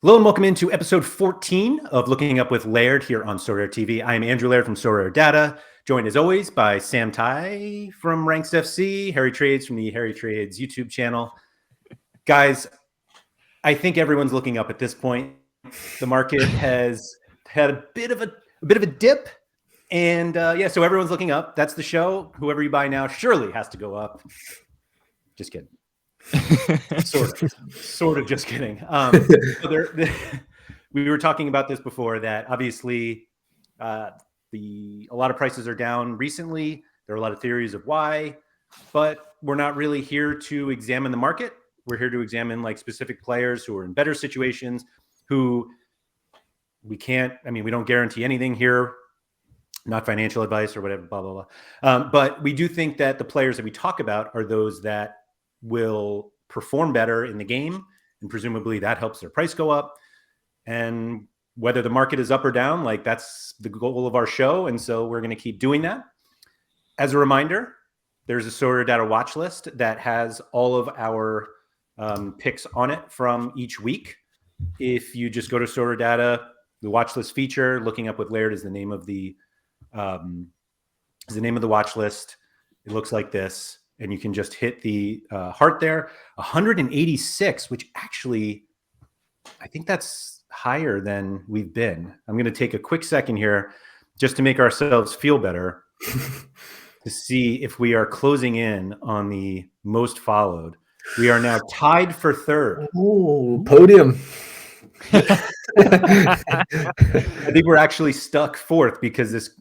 Hello and welcome into episode 14 of Looking Up with Laird here on Sorare TV. I am Andrew Laird from Sorare Data, joined as always by Sam Tighe from Ranks FC, Harry Trades from the Harry Trades YouTube channel. Guys, I think everyone's looking up at this point. The market has had a bit of a dip, and so everyone's looking up. That's the show. Whoever you buy now surely has to go up. Just kidding. sort of just kidding. We were talking about this before, that obviously a lot of prices are down recently. There are a lot of theories of why, but we're not really here to examine the market. We're here to examine like specific players who are in better situations, who we don't guarantee anything here, not financial advice or whatever, blah, blah, blah. But we do think that the players that we talk about are those that will perform better in the game, and presumably that helps their price go up. And whether the market is up or down, like that's the goal of our show, and so we're going to keep doing that. As a reminder, there's a Sorare Data watch list that has all of our picks on it from each week. If you just go to Sorare Data, the watch list feature, Looking Up with Laird is the name of the watch list. It looks like this. And you can just hit the heart there. 186, which actually, I think that's higher than we've been. I'm going to take a quick second here just to make ourselves feel better to see if we are closing in on the most followed. We are now tied for third. Oh, podium. I think we're actually stuck fourth because this,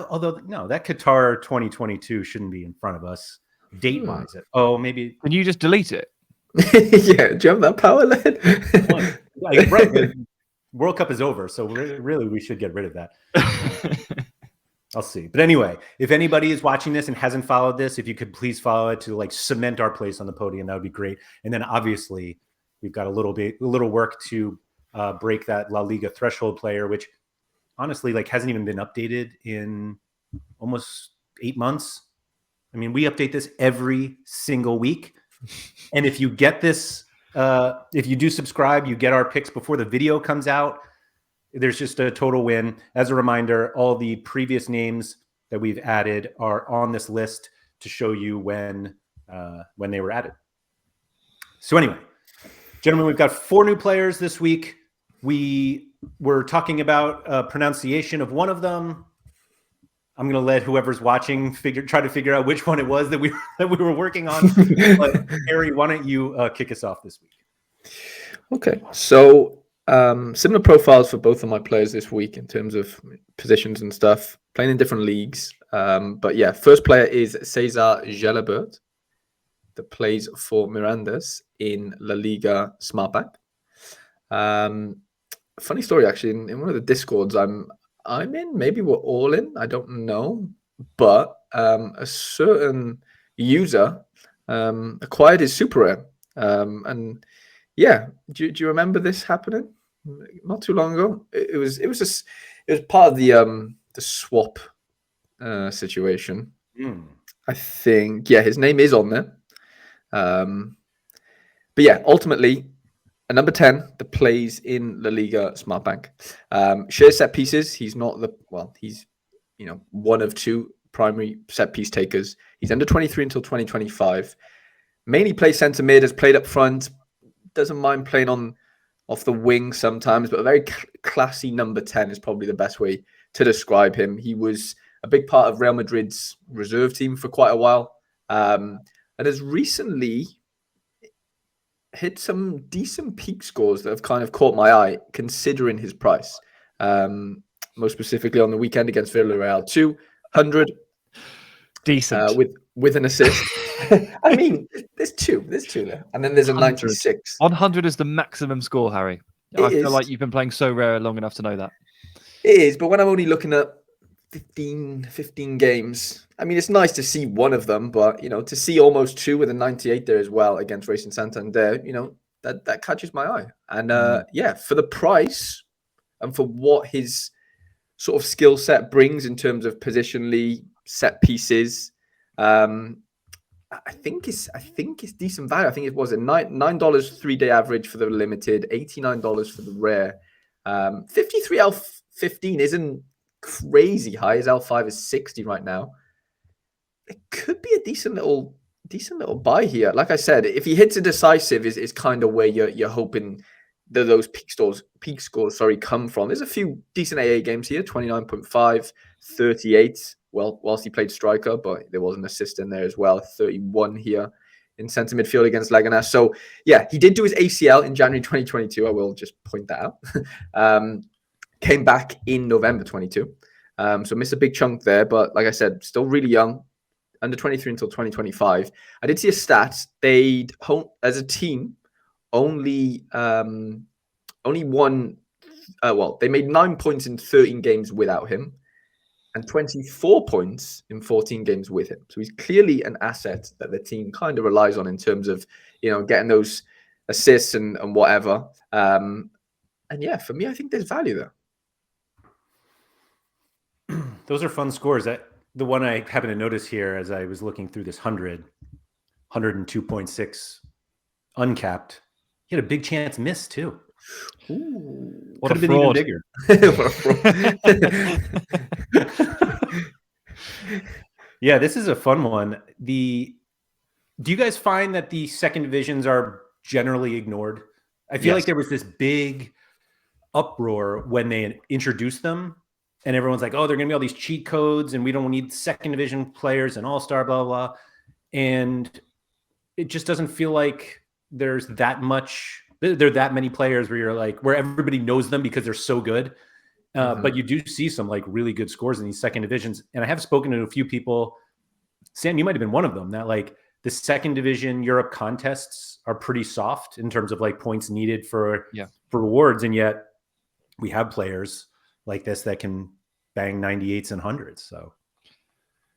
although no, that Qatar 2022 shouldn't be in front of us. Date-wise, maybe. Can you just delete it? Yeah, do you have that power, Laird? Right, the World Cup is over, so really we should get rid of that. I'll see. But anyway, if anybody is watching this and hasn't followed this, if you could please follow it to like cement our place on the podium, that would be great. And then obviously we've got a little work to break that La Liga threshold player, which honestly like hasn't even been updated in almost 8 months. I mean, we update this every single week. And if you get this, if you do subscribe, you get our picks before the video comes out. There's just a total win. As a reminder, all the previous names that we've added are on this list to show you when they were added. So anyway, gentlemen, we've got 4 new players this week. We were talking about pronunciation of one of them. I'm going to let whoever's watching try to figure out which one it was that we were working on. But Harry, why don't you kick us off this week? Okay, so similar profiles for both of my players this week in terms of positions and stuff, playing in different leagues. But yeah, first player is Cesar Gelabert, that plays for Mirandas in La Liga Smartbank. Funny story, actually, in one of the Discords I'm in, maybe we're all in, I don't know, but a certain user acquired his super rare. And yeah, do you remember this happening? Not too long ago. It was part of the swap situation. I think, yeah, his name is on there. But yeah, ultimately, a number 10 that plays in La Liga Smartbank. Shares set pieces. He's not he's one of 2 primary set piece takers. He's under 23 until 2025. Mainly plays centre mid, has played up front, doesn't mind playing off the wing sometimes, but a very classy number 10 is probably the best way to describe him. He was a big part of Real Madrid's reserve team for quite a while, and has recently hit some decent peak scores that have kind of caught my eye, considering his price. Most specifically on the weekend against Villarreal, 200, decent with an assist. I mean, there's two there, and then there's a 96. 100 is the maximum score, Harry. I feel like you've been playing so rare long enough to know that. It is, but when I'm only looking at 15 games, I mean, it's nice to see one of them, but to see almost 2 with a 98 there as well against Racing Santander, that catches my eye. And yeah, for the price and for what his sort of skill set brings in terms of positionally set pieces, I think it's decent value. I think it was a $9 3-day average for the limited, $89 for the rare. 53 L15 isn't crazy high. His L5 is 60 right now. It could be a decent little buy here. Like I said, if he hits a decisive, is kind of where you're hoping that those peak scores come from. There's a few decent AA games here, 29.5, 38. Well, whilst he played striker, but there was an assist in there as well. 31 here in centre midfield against Lairdinho. So yeah, he did do his ACL in January 2022. I will just point that out. Came back in November 22. So missed a big chunk there, but like I said, still really young, under 23 until 2025. I did see a stat. They'd as a team only won. They made 9 points in 13 games without him, and 24 points in 14 games with him. So he's clearly an asset that the team kind of relies on in terms of, getting those assists and whatever. And yeah, for me, I think there's value there. Those are fun scores. The one I happen to notice here as I was looking through this 102.6 uncapped, he had a big chance miss too. Ooh, what a fraud. Been even bigger. What a fraud. Yeah, this is a fun one. Do you guys find that the second divisions are generally ignored? I feel like there was this big uproar when they introduced them, and everyone's like, oh, they're going to be all these cheat codes, and we don't need second division players and all-star, blah, blah, blah. And it just doesn't feel like there are that many players where everybody knows them because they're so good. But you do see some like really good scores in these second divisions. And I have spoken to a few people. Sam, you might've been one of them, that like the second division Europe contests are pretty soft in terms of like points needed for rewards. And yet we have players like this that can bang 98s and 100s. So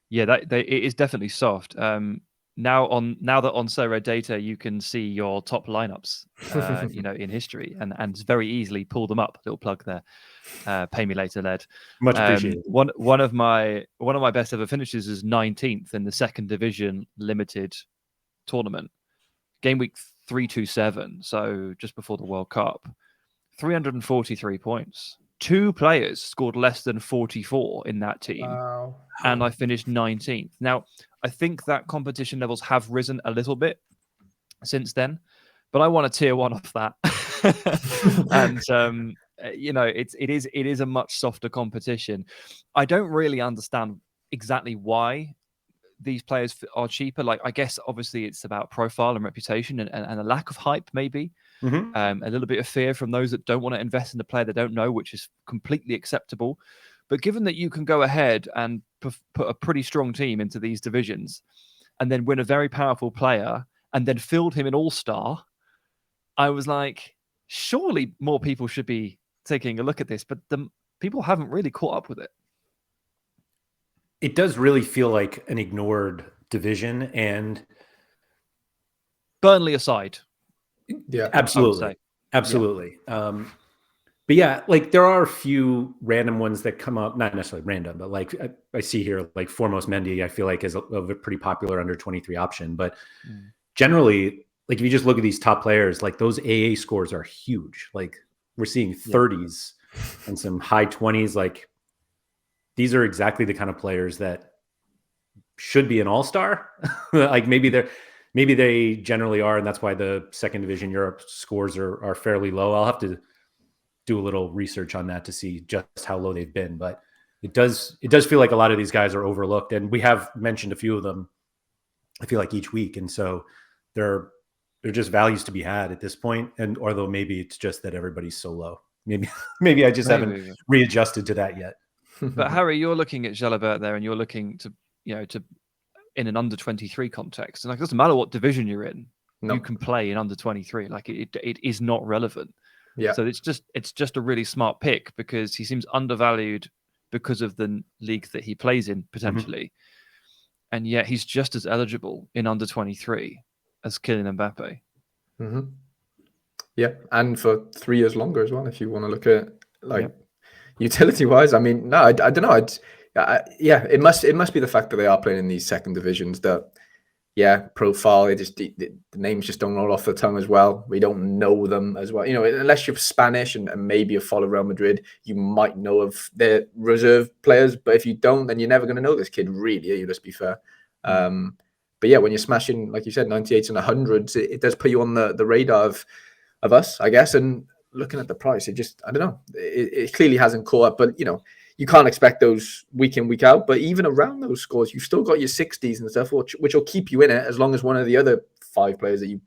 yeah, it is definitely soft. Now that on Sorare data you can see your top lineups, in history, and very easily pull them up. Little plug there. Pay me later, Laird. Much appreciated. One of my best ever finishes is 19th in the second division limited tournament, game week 327. So just before the World Cup, 343 points. 2 players scored less than 44 in that team. Wow. And I finished 19th. Now, I think that competition levels have risen a little bit since then, but I want a tier 1 off that. And it is a much softer competition. I don't really understand exactly why these players are cheaper. Like, I guess obviously it's about profile and reputation and a lack of hype, maybe. A little bit of fear from those that don't want to invest in a player they don't know, which is completely acceptable. But given that you can go ahead and put a pretty strong team into these divisions and then win a very powerful player and then field him in all-star, I was like, surely more people should be taking a look at this, but the people haven't really caught up with it. It does really feel like an ignored division, and Burnley aside. Yeah, absolutely. But yeah, like there are a few random ones that come up, not necessarily random, but like I see here, like Foremost Mendy, I feel like is a pretty popular under 23 option. But generally, like if you just look at these top players, like those AA scores are huge. Like we're seeing 30s and some high 20s. Like these are exactly the kind of players that should be an all-star. Like maybe they generally are, and that's why the second division Europe scores are fairly low. I'll have to do a little research on that to see just how low they've been, but it does feel like a lot of these guys are overlooked, and we have mentioned a few of them, I feel like, each week, and so they're just values to be had at this point. And although maybe it's just that everybody's so low, maybe I just haven't readjusted to that yet. But Harry, you're looking at Jalabert there, and you're looking to in an under 23 context, and like it doesn't matter what division you're in, you can play in under 23. Like it is not relevant. Yeah. So it's just a really smart pick because he seems undervalued because of the league that he plays in potentially, and yet he's just as eligible in under 23 as Kylian Mbappe. Yeah, and for 3 years longer as well. If you want to look at utility wise, I mean, no, I don't know. It must be the fact that they are playing in these second divisions that profile. It just the names just don't roll off the tongue as well. We don't know them as well. Unless you're Spanish and maybe you follow Real Madrid, you might know of their reserve players. But if you don't, then you're never going to know this kid, really. Let's be fair. But yeah, when you're smashing, like you said, 98s and 100s, it does put you on the radar of us, I guess. And looking at the price, I don't know. It clearly hasn't caught up, but you can't expect those week in, week out. But even around those scores, you've still got your 60s and stuff, which will keep you in it as long as one of the other 5 players that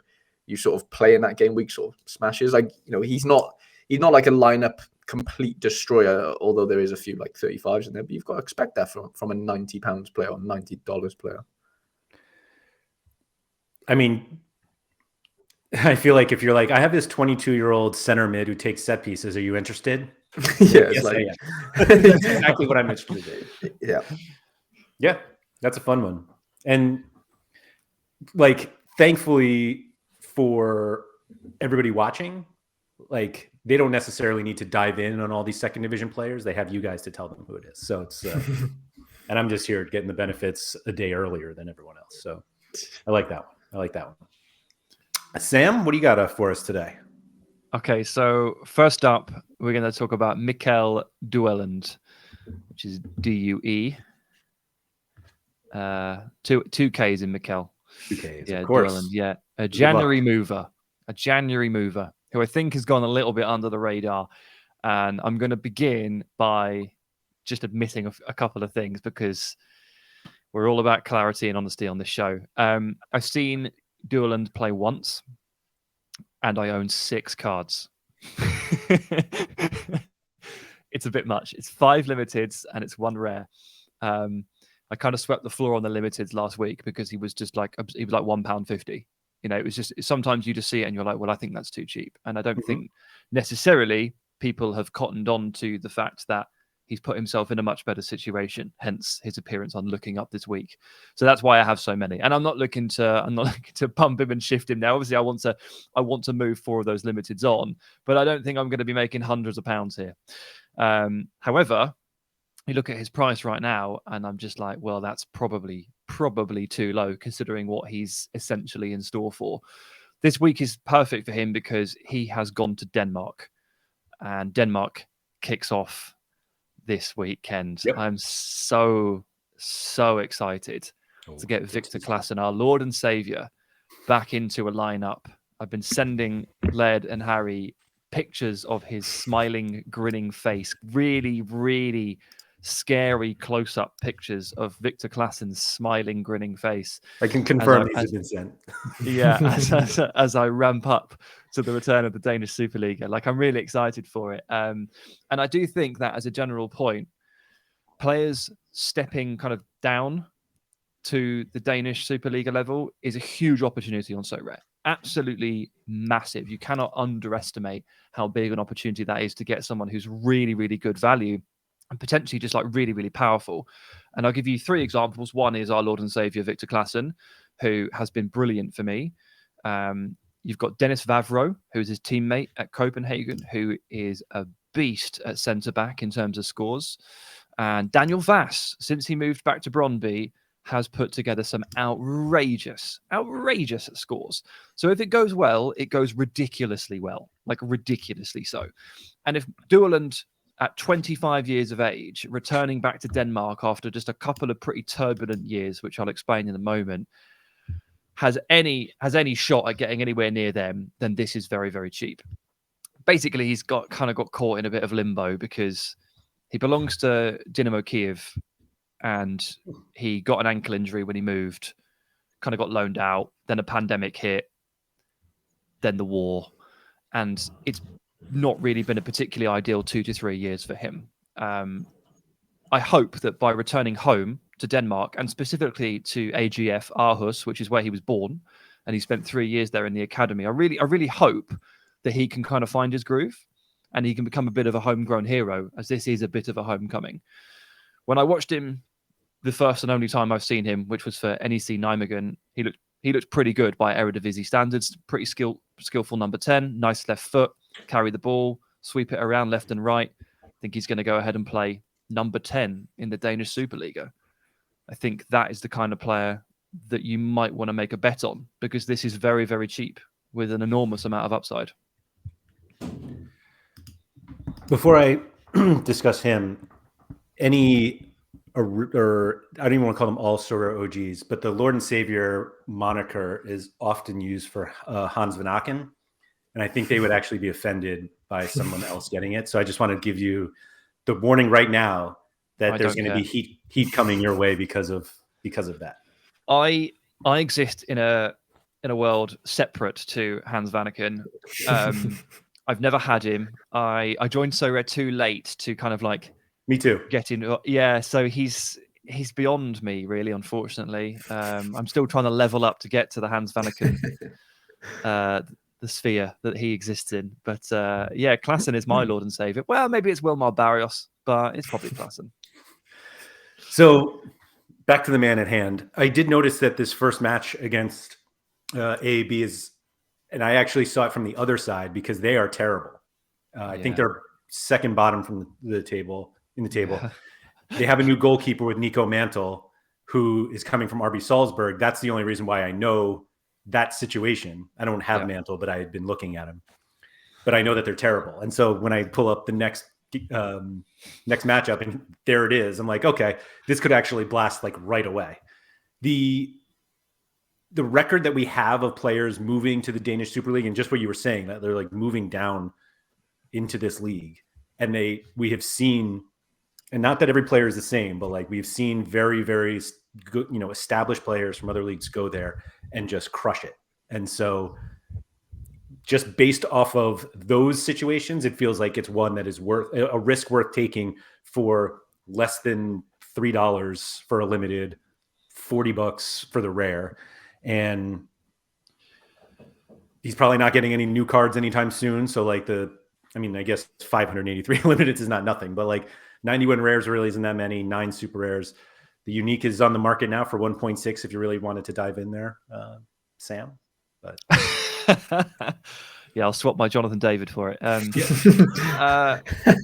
you sort of play in that game week sort of smashes. Like, he's not like a lineup complete destroyer, although there is a few like 35s in there. But you've got to expect that from a £90 player or $90 player. I mean, I feel like if you're like, I have this 22-year-old center mid who takes set pieces. Are you interested? Yes, I am. That's exactly what I'm interested in. Yeah, that's a fun one. And like, thankfully for everybody watching, like, they don't necessarily need to dive in on all these second division players. They have you guys to tell them who it is. So it's, and I'm just here getting the benefits a day earlier than everyone else. So I like that one. Sam, what do you got for us today? Okay, so first up, we're going to talk about Mikel Dueland, which is DUE. 2 Ks in Mikel. 2 Ks, yeah, of course. Dueland, yeah. A January mover, who I think has gone a little bit under the radar. And I'm going to begin by just admitting a couple of things, because we're all about clarity and honesty on this show. I've seen Dueland play once, and I own 6 cards. It's a bit much. It's 5 limiteds and it's 1 rare. I kind of swept the floor on the limiteds last week because he was like £1.50. It was just, sometimes you just see it and you're like, well, I think that's too cheap. And I don't think necessarily people have cottoned on to the fact that he's put himself in a much better situation, hence his appearance on Looking Up this week. So that's why I have so many. And I'm not looking to pump him and shift him now. Obviously, I want to move 4 of those limiteds on, but I don't think I'm going to be making hundreds of pounds here. However, you look at his price right now, and I'm just like, well, that's probably too low considering what he's essentially in store for. This week is perfect for him because he has gone to Denmark, and Denmark kicks off this weekend. Yep. I'm so excited to get Victor Claesson, our Lord and Savior, back into a lineup. I've been sending Laird and Harry pictures of his smiling, grinning face. Really, really scary close-up pictures of Victor Claesson's smiling, grinning face. I can confirm these have been sent. Yeah, as I ramp up to the return of the Danish Superliga. Like, I'm really excited for it. And I do think that, as a general point, players stepping kind of down to the Danish Superliga level is a huge opportunity on Sorare. Absolutely massive. You cannot underestimate how big an opportunity that is to get someone who's really, really good value and potentially just like really, really powerful. And I'll give you 3 examples. One is our Lord and Savior, Victor Claesson, who has been brilliant for me. You've got Dennis Vavro, who's his teammate at Copenhagen, who is a beast at centre-back in terms of scores. And Daniel Vass, since he moved back to Brøndby, has put together some outrageous scores. So if it goes well, it goes ridiculously well, like ridiculously so. And if Dueland, at 25 years of age, returning back to Denmark after just a couple of pretty turbulent years, which I'll explain in a moment, has any shot at getting anywhere near them, then this is very, very cheap. Basically, he's got caught in a bit of limbo because he belongs to Dynamo Kiev, and he got an ankle injury when he moved, kind of got loaned out, then a pandemic hit, then the war, and it's not really been a particularly ideal 2 to 3 years for him. I hope that by returning home to Denmark, and specifically to AGF Aarhus, which is where he was born, and he spent 3 years there in the academy, I really hope that he can kind of find his groove and he can become a bit of a homegrown hero, as this is a bit of a homecoming. When I watched him the first and only time I've seen him, which was for NEC Nijmegen, he looked pretty good by Eredivisie standards. Pretty skillful number 10, nice left foot, carry the ball, sweep it around left and right. I think he's going to go ahead and play number 10 in the Danish Superliga. I think that is the kind of player that you might want to make a bet on, because this is very, very cheap with an enormous amount of upside. Before I discuss him, or I don't even want to call them all Sorare OGs, but the Lord and Savior moniker is often used for Hans Van Aken, and I think they would actually be offended by someone else getting it. So I just want to give you the warning right now that there's going to be heat coming your way because of that. I exist in a world separate to Hans Van Aken. I've never had him. I joined Sorare too late to kind of like me too get into. Yeah, so he's beyond me, really, unfortunately. I'm still trying to level up to get to the Hans Van Aken the sphere that he exists in. But yeah, Klassen is my Lord and Savior. Well, maybe it's Wilmar Barrios, but it's probably Klassen. So back to the man at hand. I did notice that this first match against AAB is, and I actually saw it from the other side because they are terrible. I think they're second bottom from the table. Yeah. They have a new goalkeeper with Nico Mantle, who is coming from RB Salzburg. That's the only reason why I know that situation. I don't have Mantle, but I had been looking at him. But I know that they're terrible. And so when I pull up the next matchup and there it is, I'm like, okay, this could actually blast like right away. The record that we have of players moving to the Danish Super League, and just what you were saying, that they're like moving down into this league, and we have seen, and not that every player is the same, but like we've seen very, very good, established players from other leagues go there and just crush it. And so just based off of those situations, it feels like it's one that is worth a risk worth taking for less than $3 for a limited, $40 for the rare. And he's probably not getting any new cards anytime soon. So like I guess 583 limiteds is not nothing, but like 91 rares really isn't that many, 9 super rares. The unique is on the market now for 1.6 if you really wanted to dive in there, Sam. But yeah, I'll swap my Jonathan David for it.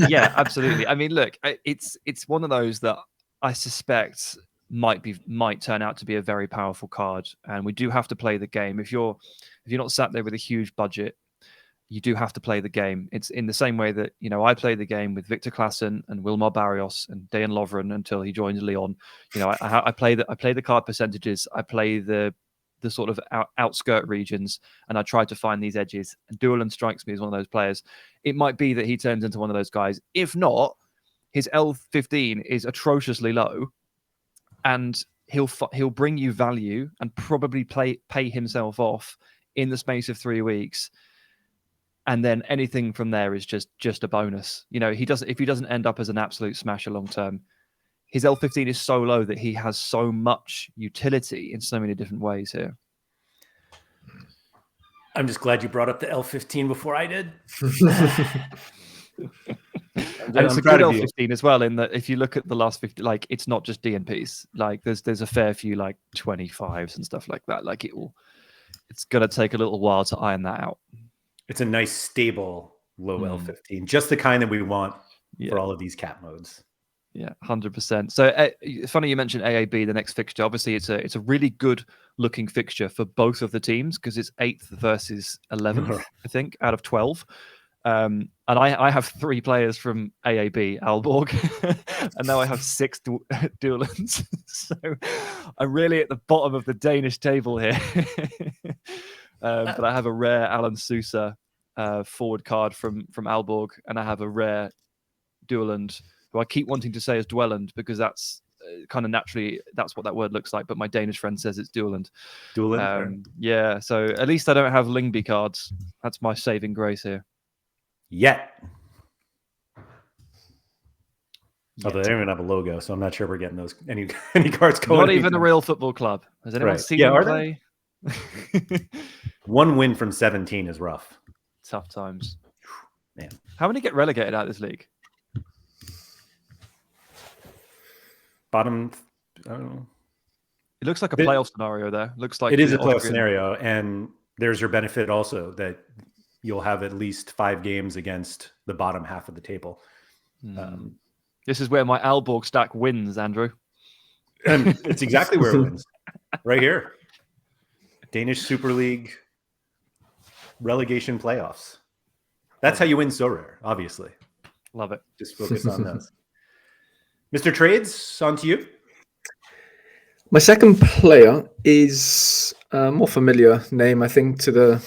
Yeah, absolutely. I mean, look, it's one of those that I suspect might turn out to be a very powerful card, and we do have to play the game. If you're not sat there with a huge budget, you do have to play the game. It's in the same way that I play the game with Victor Klassen and Wilmar Barrios and Dejan Lovren until he joins Lyon. I play the card percentages. I play the sort of outskirt regions, and I try to find these edges. And Dueland strikes me as one of those players. It might be that he turns into one of those guys. If not, his L15 is atrociously low, and he'll bring you value and probably pay himself off in the space of 3 weeks. And then anything from there is just a bonus. If he doesn't end up as an absolute smasher long term, his L15 is so low that he has so much utility in so many different ways here. I'm just glad you brought up the L15 before I did. And it's a good L15 as well, in that if you look at the last 50, like it's not just DNPs. Like there's a fair few like 25s and stuff like that. Like it's gonna take a little while to iron that out. It's a nice stable low L15, just the kind that we want for all of these cap modes. Yeah, 100%. So funny you mentioned AAB, the next fixture. Obviously, it's a really good looking fixture for both of the teams because it's 8th versus 11th, I think, out of 12. And I have 3 players from AAB, Aalborg, and now I have 6 Duelands. So I'm really at the bottom of the Danish table here. But I have a rare Alan Sousa forward card from Aalborg, and I have a rare Dueland, who I keep wanting to say is Dwelland because that's kind of naturally that's what that word looks like. But my Danish friend says it's Dueland. Yeah, so at least I don't have Lingby cards. That's my saving grace here. Yet. Although they don't even have a logo, so I'm not sure we're getting those any cards going. Not even a real football club. Has anyone seen them play? One win from 17 is rough. Tough times. Man. How many get relegated out of this league? Bottom, I don't know. It looks like a playoff scenario there. Looks like it is a playoff scenario, and there's your benefit also that you'll have at least 5 games against the bottom half of the table. This is where my Aalborg stack wins, Andrew. And it's exactly where it wins. right here. Danish Super League relegation playoffs. That's how you win Sorare, obviously. Love it. Just focus on those. Mr. Trades, on to you. My second player is a more familiar name, I think, to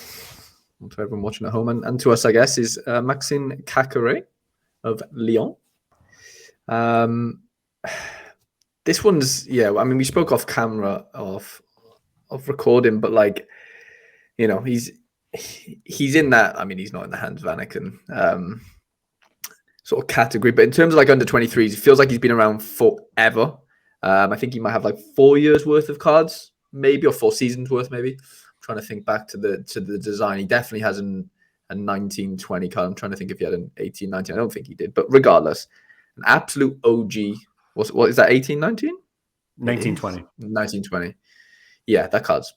everyone watching at home and to us, I guess, is Maxime Tighe of Lyon. This one's, I mean, we spoke off camera of recording, but like, you know, he's in that. I mean, he's not in the Hans Vanaken sort of category, but in terms of like under 23s, it feels like he's been around forever. I think he might have like 4 years worth of cards, maybe, or 4 seasons worth, maybe. I'm trying to think back to the design. He definitely has a 1920 card. I'm trying to think if he had an 1819. I don't think he did, but regardless, an absolute OG. What is that? 1819? 1920. 1920. Yeah, that card's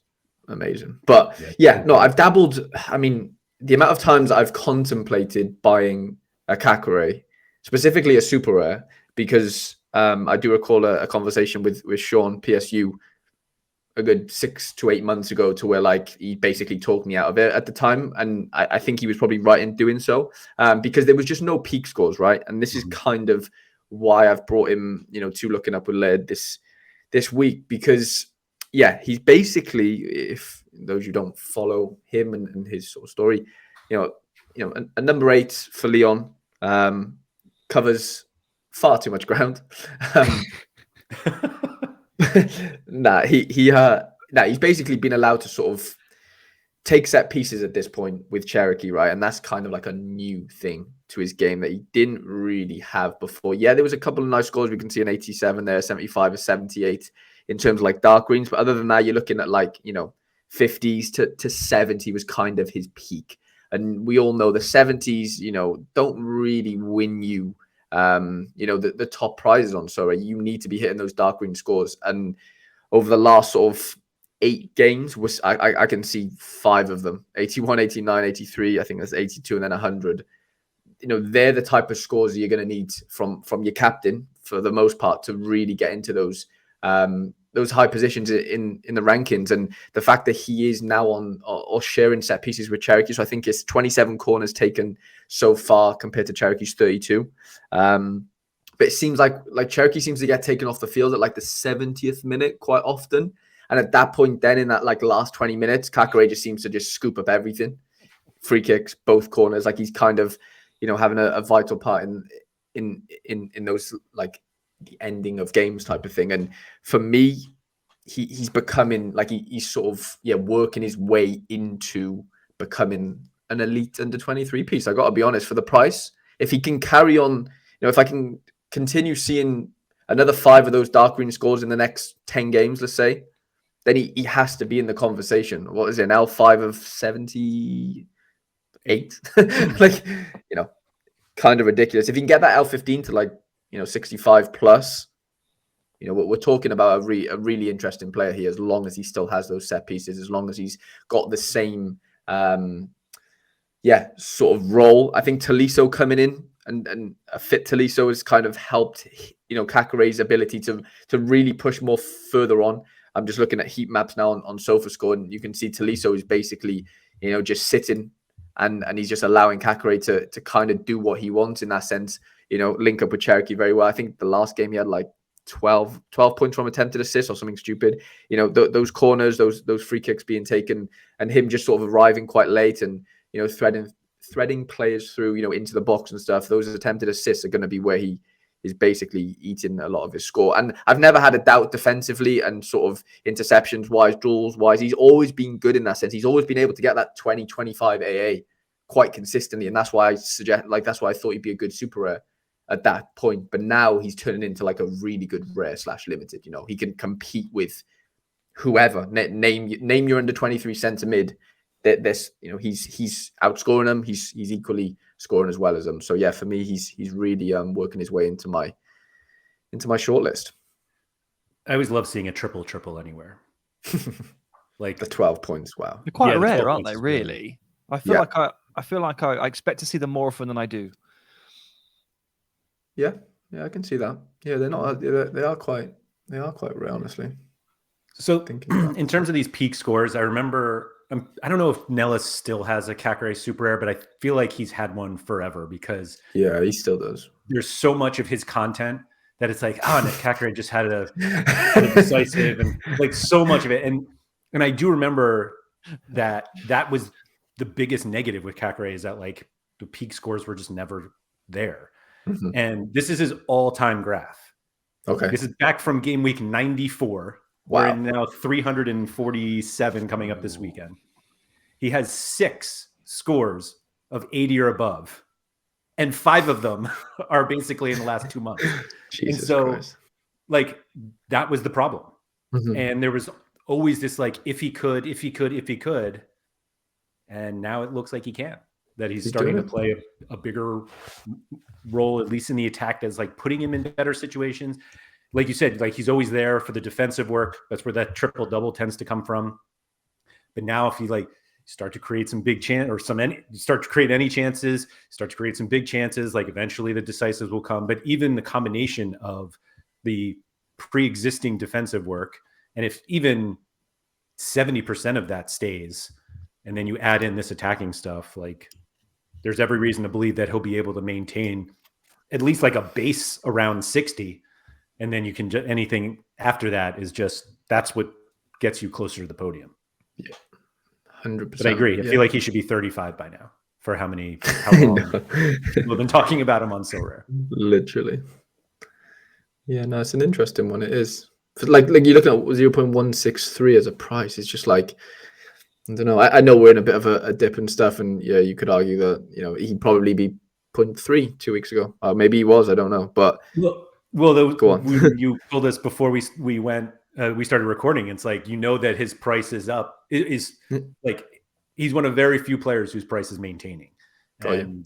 amazing. But no, I've dabbled. I mean, the amount of times I've contemplated buying a Tighe, specifically a super rare, because I do recall a conversation with Sean PSU a good 6 to 8 months ago, to where like he basically talked me out of it at the time, and I think he was probably right in doing so, because there was just no peak scores, right? And this is kind of why I've brought him, to Looking Up with Laird this week, because he's basically, if those who don't follow him and his sort of story, a number 8 for Lyon, covers far too much ground. He's basically been allowed to sort of take set pieces at this point with Cherokee, right? And that's kind of like a new thing to his game that he didn't really have before. Yeah, there was a couple of nice scores. We can see an 87 there, 75, a 78 in terms of like dark greens. But other than that, you're looking at like, 50s to 70 was kind of his peak. And we all know the 70s, don't really win you, the top prizes on Sorare. You need to be hitting those dark green scores. And over the last sort of 8 games, I can see 5 of them, 81, 89, 83, I think that's 82, and then 100. They're the type of scores you're going to need from your captain for the most part to really get into those high positions in the rankings. And the fact that he is now on or sharing set pieces with Cherokee, so I think it's 27 corners taken so far compared to Cherokee's 32. But it seems like Cherokee seems to get taken off the field at like the 70th minute quite often. And at that point, then in that like last 20 minutes, Tighe just seems to just scoop up everything. Free kicks, both corners. Like he's kind of, having a vital part in those like the ending of games type of thing. And for me, he's becoming like he's sort of working his way into becoming an elite under 23 piece. I got to be honest, for the price, if he can carry on, if I can continue seeing another 5 of those dark green scores in the next 10 games, let's say, then he has to be in the conversation. What is it now? 5 of 78? Like, kind of ridiculous. If you can get that L15 to like, 65 plus, we're talking about a really interesting player here, as long as he still has those set pieces, as long as he's got the same, sort of role. I think Tolisso coming in and a fit Tolisso has kind of helped, Tighe's ability to really push more further on. I'm just looking at heat maps now on SofaScore, and you can see Tolisso is basically, just sitting and he's just allowing Tighe to kind of do what he wants in that sense, link up with Cherokee very well. I think the last game he had like 12 points from attempted assists or something stupid. Those corners, those free kicks being taken, and him just sort of arriving quite late and, threading players through, into the box and stuff. Those attempted assists are going to be where he is basically eating a lot of his score. And I've never had a doubt defensively and sort of interceptions wise, duels wise. He's always been good in that sense. He's always been able to get that 20, 25 AA quite consistently. And that's why I thought he'd be a good super rare at that point. But now he's turning into like a really good rare / limited. He can compete with whoever. Name your under 23 centre mid. He's outscoring them. He's equally scoring as well as them. So for me, he's really working his way into my shortlist. I always love seeing a triple anywhere. Like the 12 points. Wow, they're quite rare, aren't they? Really, I feel like I expect to see them more often than I do. Yeah, I can see that. Yeah, they're not. They are quite rare, honestly. So in terms of these peak scores, I remember, I don't know if Nellis still has a Kakare super rare, but I feel like he's had one forever because he still does. There's so much of his content that it's like, Kakare just had a decisive and like so much of it. And I do remember that was the biggest negative with Kakare, is that like the peak scores were just never there. Mm-hmm. And this is his all-time graph. Okay. This is back from game week 94. Wow. We're in now 347 coming up this weekend. He has 6 scores of 80 or above, and 5 of them are basically in the last 2 months. Jesus and so, Christ. like, that was the problem. Mm-hmm. And there was always this, like, if he could. And now it looks like he can. That he's starting to play a bigger role, at least in the attack, that's like putting him in better situations. Like you said, like he's always there for the defensive work. That's where that triple double tends to come from. But now if you like start to create some big chance or start to create any chances, start to create some big chances, like eventually the decisives will come. But even the combination of the pre-existing defensive work, and if even 70% of that stays, and then you add in this attacking stuff, like there's every reason to believe that he'll be able to maintain at least like a base around 60. And then you can anything after that is just, that's what gets you closer to the podium. Yeah, 100%. But I agree. I feel like he should be 35 by now for how long we've been talking about him on Sorare. Literally. Yeah, no, it's an interesting one. It is. Like you look at 0.163 as a price. It's just like, I don't know. I know we're in a bit of a dip and stuff, and yeah, you could argue that he'd probably be 0.3 2 weeks ago. Maybe he was. I don't know. But go on. You told us before we started recording. It's like that his price is up. It is like he's one of very few players whose price is maintaining, and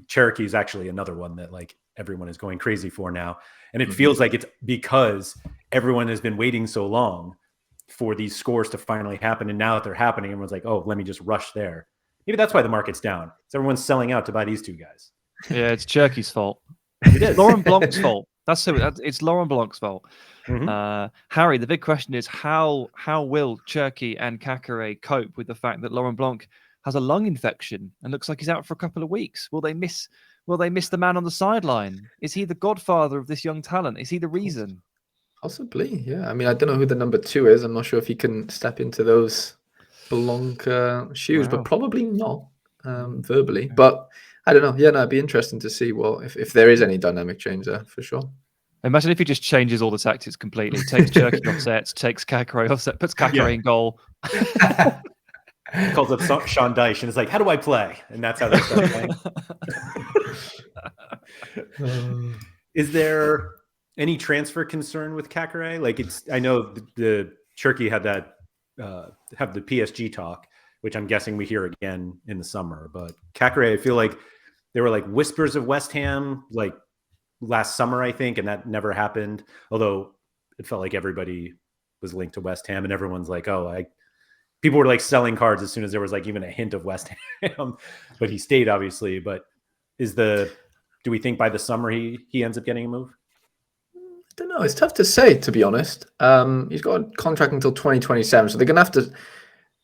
Cherokee is actually another one that like everyone is going crazy for now, and it feels like it's because everyone has been waiting so long for these scores to finally happen, and now that they're happening, everyone's like, oh, let me just rush there. Maybe that's why the market's down. It's everyone's selling out to buy these 2 guys. Yeah, it's Cherokeen's fault. It is Laurent Blanc's fault. It's Laurent Blanc's fault. Mm-hmm. Harry, the big question is how will Cherokee and Kakare cope with the fact that Laurent Blanc has a lung infection and looks like he's out for a couple of weeks? Will they miss the man on the sideline? Is he the godfather of this young talent? Is he the reason? Possibly, yeah. I mean, I don't know who the number 2 is. I'm not sure if he can step into those Blanc shoes, but probably not verbally. But I don't know. Yeah, no, it'd be interesting to see if there is any dynamic change there for sure. Imagine if he just changes all the tactics completely, takes Cherokee off sets, takes Kakare off set, puts Kakare in goal. Calls up Sean Dyche and is like, how do I play? And that's how they start playing. Is there any transfer concern with Kakare? Like I know the Cherokee had that have the PSG talk, which I'm guessing we hear again in the summer. But Kakare, I feel like there were like whispers of West Ham like last summer, I think, and that never happened. Although it felt like everybody was linked to West Ham, and everyone's like, people were like selling cards as soon as there was like even a hint of West Ham. But he stayed, obviously. But do we think by the summer he ends up getting a move? I don't know. It's tough to say, to be honest. He's got a contract until 2027, so they're going to have to,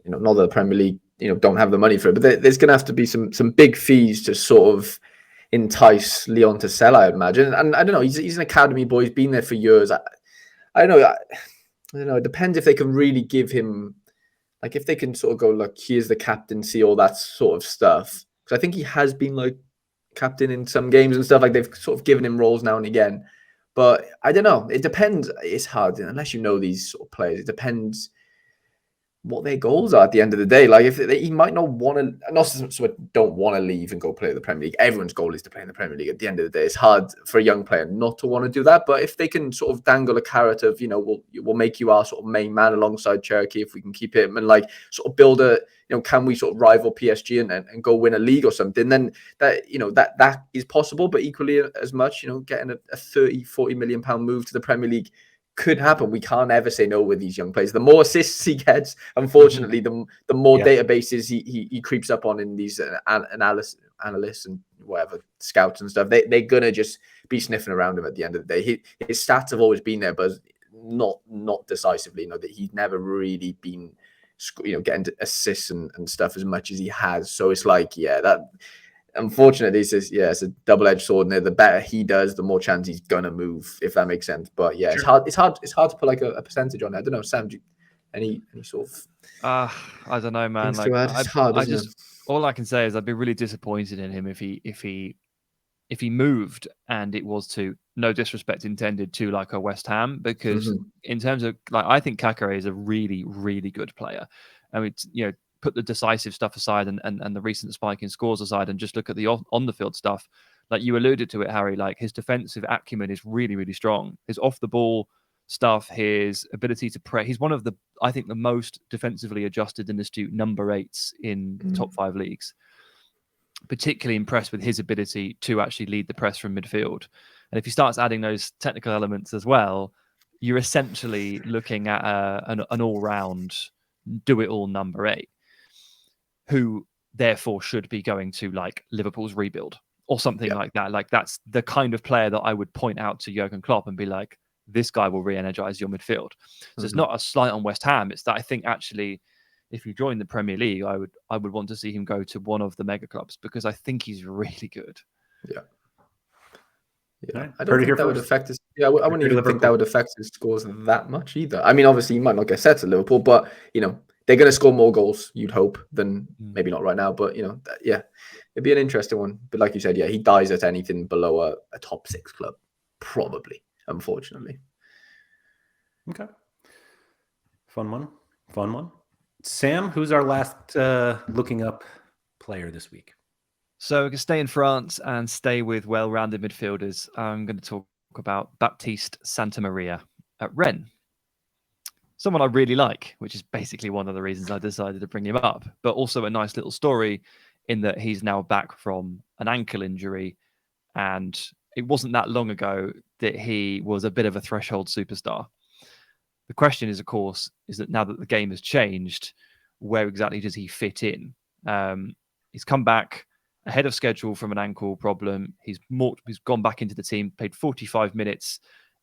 not that the Premier League, don't have the money for it, but there's going to have to be some big fees to sort of entice Lyon to sell, I imagine. And I don't know. He's an academy boy. He's been there for years. I don't know. I don't know. It depends if they can really give him, like, if they can sort of go, like, here's the captaincy, all that sort of stuff. Because I think he has been like captain in some games and stuff. Like they've sort of given him roles now and again. But I don't know. It depends. It's hard unless you know these sort of players. It depends what their goals are at the end of the day. Like he might not want to, not so don't want to leave and go play in the Premier League. Everyone's goal is to play in the Premier League. At the end of the day, it's hard for a young player not to want to do that. But if they can sort of dangle a carrot of, we'll make you our sort of main man alongside Cherokee if we can keep him, and like sort of build a, can we sort of rival PSG and go win a league or something? Then that that is possible. But equally as much, getting a 30-40 million pound move to the Premier League could happen. We can't ever say no with these young players. The more assists he gets, unfortunately, the more databases he creeps up on in these analysts and whatever scouts and stuff. They're gonna just be sniffing around him at the end of the day. His stats have always been there, but not decisively. That he's never really been, getting assists and stuff as much as he has. So it's like, that unfortunately it's a double-edged sword. And the better he does, the more chance he's gonna move, if that makes sense. But yeah, sure. It's hard to put like a percentage on it. I don't know, Sam. Any sort of? I don't know, man. Like, it's hard. All I can say is I'd be really disappointed in him if he moved and it was to, no disrespect intended, to like a West Ham, because in terms of like, I think Tighe is a really, really good player. I mean, put the decisive stuff aside and the recent spike in scores aside, and just look at the on the field stuff. Like you alluded to it, Harry, like his defensive acumen is really, really strong. His off the ball stuff, his ability to press. He's one of the, I think, the most defensively adjusted and astute number 8s in the top 5 leagues. Particularly impressed with his ability to actually lead the press from midfield. And if he starts adding those technical elements as well, you're essentially looking at an all-round, do-it-all number 8, who therefore should be going to like Liverpool's rebuild or something like that. Like that's the kind of player that I would point out to Jurgen Klopp and be like, this guy will re-energize your midfield. So it's not a slight on West Ham. It's that I think actually, if you join the Premier League, I would want to see him go to one of the mega clubs, because I think he's really good. Yeah. I don't think that would affect his. Yeah, I wouldn't even think that would affect his scores that much either. I mean, obviously, he might not get set at Liverpool, but they're going to score more goals, you'd hope, than maybe not right now. But it'd be an interesting one. But like you said, he dies at anything below a top 6 club, probably. Unfortunately. Okay. Fun one. Sam, who's our last looking up player this week? So we can stay in France and stay with well-rounded midfielders. I'm going to talk about Baptiste Santamaria at Rennes. Someone I really like, which is basically one of the reasons I decided to bring him up, but also a nice little story in that he's now back from an ankle injury, and it wasn't that long ago that he was a bit of a threshold superstar. The question is, of course, is that now that the game has changed, where exactly does he fit in? He's come back ahead of schedule from an ankle problem. He's gone back into the team, played 45 minutes,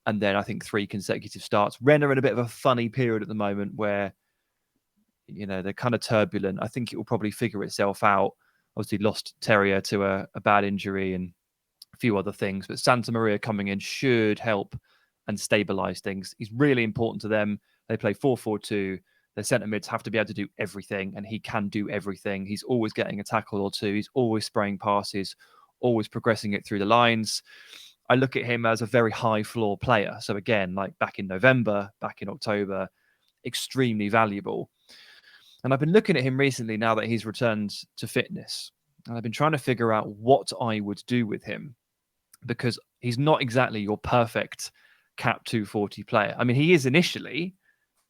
and then I think 3 consecutive starts. Rennes are in a bit of a funny period at the moment where, they're kind of turbulent. I think it will probably figure itself out. Obviously lost Terrier to a bad injury and a few other things, but Santamaria coming in should help and stabilize things. He's really important to them. They play 4-4-2. Their centre mids have to be able to do everything, and he can do everything. He's always getting a tackle or two. He's always spraying passes, always progressing it through the lines. I look at him as a very high floor player. So again, like back in November, back in October, extremely valuable. And I've been looking at him recently now that he's returned to fitness. And I've been trying to figure out what I would do with him, because he's not exactly your perfect cap 240 player. I mean, he is initially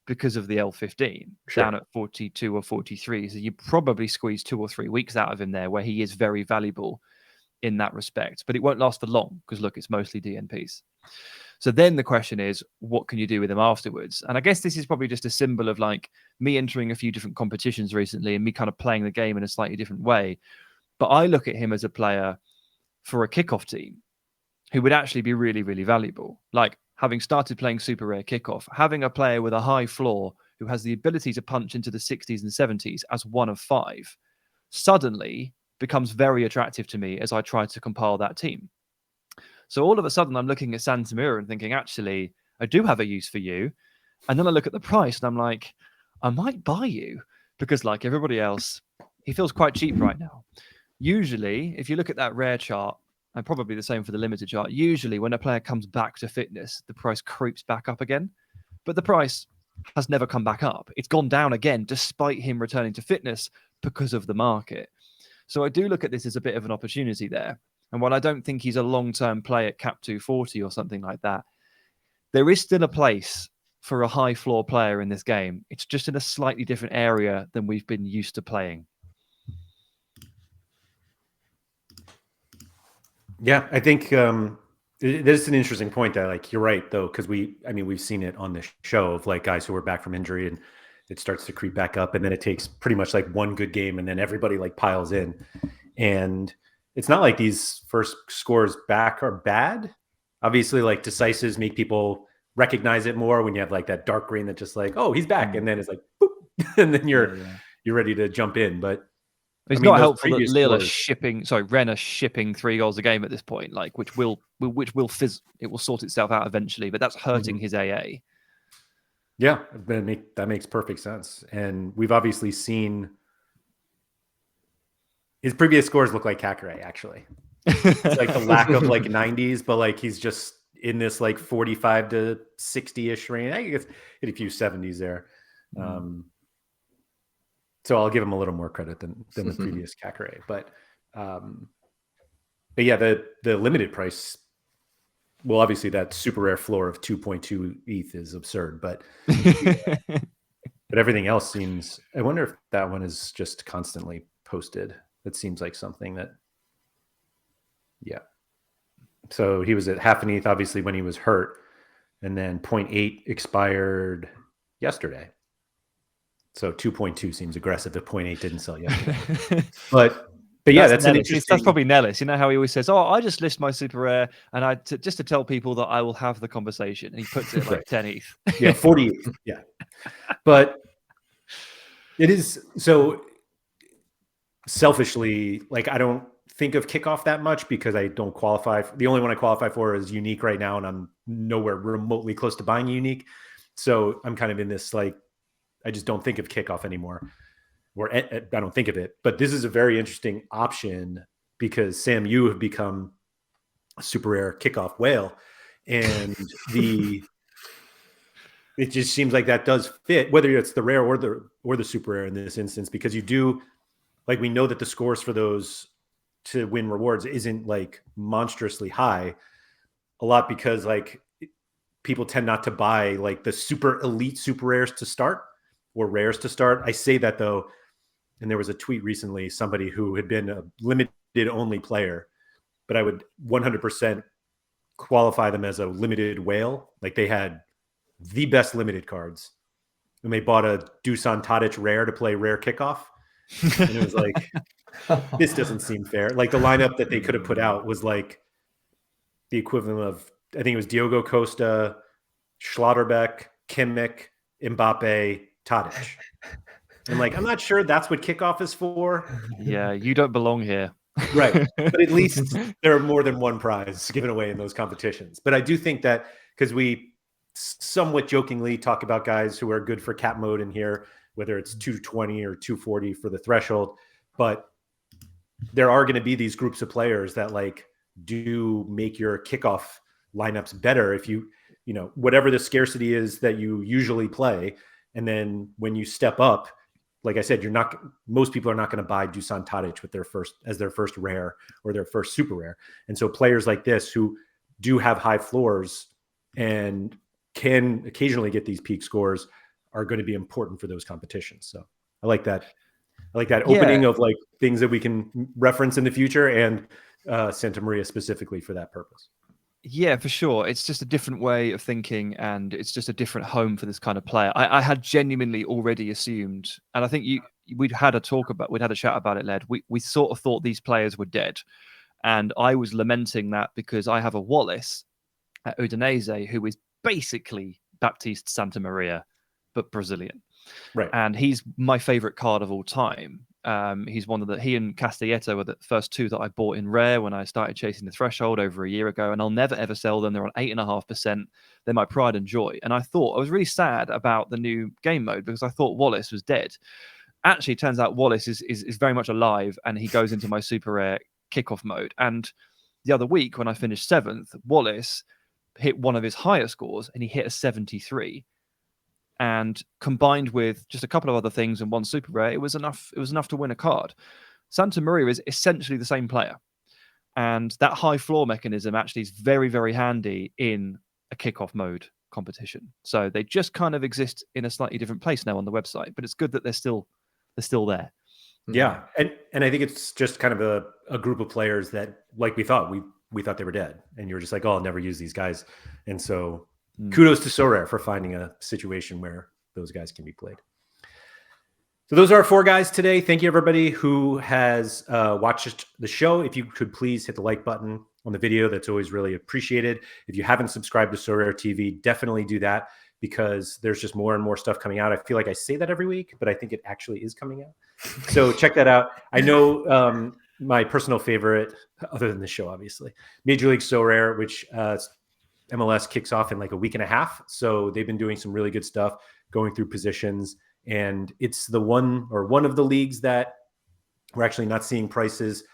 because of the L15 down at 42 or 43. So you probably squeeze 2 or 3 weeks out of him there where he is very valuable in that respect. But it won't last for long because, look, it's mostly DNPs. So then the question is, what can you do with him afterwards? And I guess this is probably just a symbol of like me entering a few different competitions recently and me kind of playing the game in a slightly different way. But I look at him as a player for a kickoff team who would actually be really, really valuable. Like having started playing super rare kickoff, having a player with a high floor who has the ability to punch into the 60s and 70s as one of 5 suddenly becomes very attractive to me as I try to compile that team. So all of a sudden I'm looking at Santamaria and thinking, actually, I do have a use for you. And then I look at the price and I'm like, I might buy you, because like everybody else, he feels quite cheap right now. Usually, if you look at that rare chart, and probably the same for the limited chart, usually when a player comes back to fitness, the price creeps back up again. But the price has never come back up. It's gone down again, despite him returning to fitness because of the market. So I do look at this as a bit of an opportunity there. And while I don't think he's a long-term play at cap 240 or something like that, there is still a place for a high floor player in this game. It's just in a slightly different area than we've been used to playing. Yeah, I think this is an interesting point. That like you're right though, because we've seen it on this show of like guys who are back from injury and it starts to creep back up, and then it takes pretty much like one good game, and then everybody like piles in, and it's not like these first scores back are bad. Obviously, like decisives make people recognize it more when you have like that dark green that just like, oh, he's back, and then it's like, boop, and then you're ready to jump in. But it's not helpful that Lille are Rennes are shipping 3 goals a game at this point, like which will it will sort itself out eventually, but that's hurting his AA. Yeah, that makes perfect sense. And we've obviously seen his previous scores look like Kakare, actually. It's like the lack of like 90s, but like he's just in this like 45 to 60-ish range. I guess hit a few 70s there. So I'll give him a little more credit than the previous Kakare. But yeah, the limited price, well, obviously that super rare floor of 2.2 ETH is absurd, but everything else seems, I wonder if that one is just constantly posted. That seems like something that, yeah. So he was at half an ETH, obviously, when he was hurt, and then 0.8 expired yesterday. So 2.2 seems aggressive if 0.8 didn't sell yesterday. But yeah, that's an interesting. That's probably Nellis. You know how he always says, "Oh, I just list my super rare, and just to tell people that I will have the conversation." And he puts it like 10 ETH. Yeah, 40 ETH. Yeah, but it is so selfishly, like I don't think of kickoff that much because I don't qualify. The only one I qualify for is unique right now, and I'm nowhere remotely close to buying unique. So I'm kind of in this like, I just don't think of kickoff anymore. Or I don't think of it, but this is a very interesting option because Sam, you have become a super rare kickoff whale, and it just seems like that does fit, whether it's the rare or the super rare in this instance, because you do, like, we know that the scores for those to win rewards isn't like monstrously high, a lot because like people tend not to buy like the super elite super rares to start or rares to start. I say that though. And there was a tweet recently, somebody who had been a limited only player, but I would 100% qualify them as a limited whale. Like they had the best limited cards, and they bought a Dusan Tadic rare to play rare kickoff. And it was like, this doesn't seem fair. Like the lineup that they could have put out was like the equivalent of, I think it was Diogo Costa, Schlotterbeck, Kimmich, Mbappe, Tadic. And like, I'm not sure that's what kickoff is for. Yeah, you don't belong here. Right. But at least there are more than one prize given away in those competitions. But I do think that because we somewhat jokingly talk about guys who are good for cap mode in here, whether it's 220 or 240 for the threshold, but there are going to be these groups of players that like do make your kickoff lineups better if you know, whatever the scarcity is that you usually play. And then when you step up, like I said, most people are not going to buy Dusan Tadic with their first rare or their first super rare. And so players like this who do have high floors and can occasionally get these peak scores are going to be important for those competitions. So I like that. Opening of like things that we can reference in the future, and Santa Maria specifically for that purpose. Yeah, for sure. It's just a different way of thinking, and it's just a different home for this kind of player. I had genuinely already assumed, and I think we'd had a chat about it, Laird. We sort of thought these players were dead, and I was lamenting that because I have a Wallace at Udinese who is basically Baptiste Santa Maria, but Brazilian. Right. And he's my favorite card of all time. He's one of he and Castelletto were the first two that I bought in rare when I started chasing the threshold over a year ago, and I'll never ever sell them. They're on 8.5%. They're my pride and joy. And I was really sad about the new game mode because I thought Wallace was dead. Actually, it turns out Wallace is very much alive, and he goes into my super rare kickoff mode. And the other week when I finished 7th, Wallace hit one of his higher scores, and he hit a 73. And combined with just a couple of other things and one super rare, it was enough to win a card. Santa Maria is essentially the same player. And that high floor mechanism actually is very, very handy in a kickoff mode competition. So they just kind of exist in a slightly different place now on the website, but it's good that they're still there. Yeah. And I think it's just kind of a group of players that, like we thought they were dead. And you were just like, oh, I'll never use these guys. And so kudos to Sorare for finding a situation where those guys can be played. So those are our 4 guys today. Thank you, everybody who has watched the show. If you could please hit the like button, on the video. That's always really appreciated. If you haven't subscribed to Sorare TV, definitely do that, because there's just more and more stuff coming out. I feel like I say that every week, but I think it actually is coming out. So check that out. I know my personal favorite, other than the show, obviously, Major League Sorare, which MLS kicks off in like a week and a half. So they've been doing some really good stuff, going through positions. And it's the one of the leagues that we're actually not seeing prices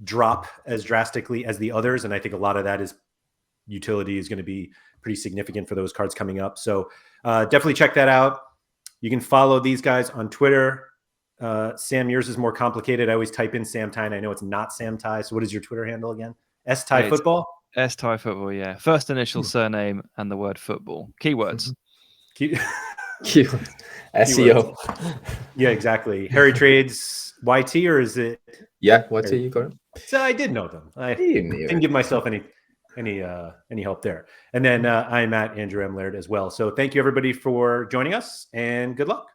drop as drastically as the others. And I think a lot of that is utility is going to be pretty significant for those cards coming up. So definitely check that out. You can follow these guys on Twitter. Sam, yours is more complicated. I always type in Sam Tighe, and I know it's not Sam Tighe. So what is your Twitter handle again? S Tighe Football? S Tighe Football, yeah. First initial surname and the word football. Keywords. Keywords. SEO. Yeah, exactly. Harry Trades YT, or is it? Yeah, YT, you got it. So I did know them. I didn't give myself any help there. And then I'm at Andrew M. Laird as well. So thank you everybody for joining us, and good luck.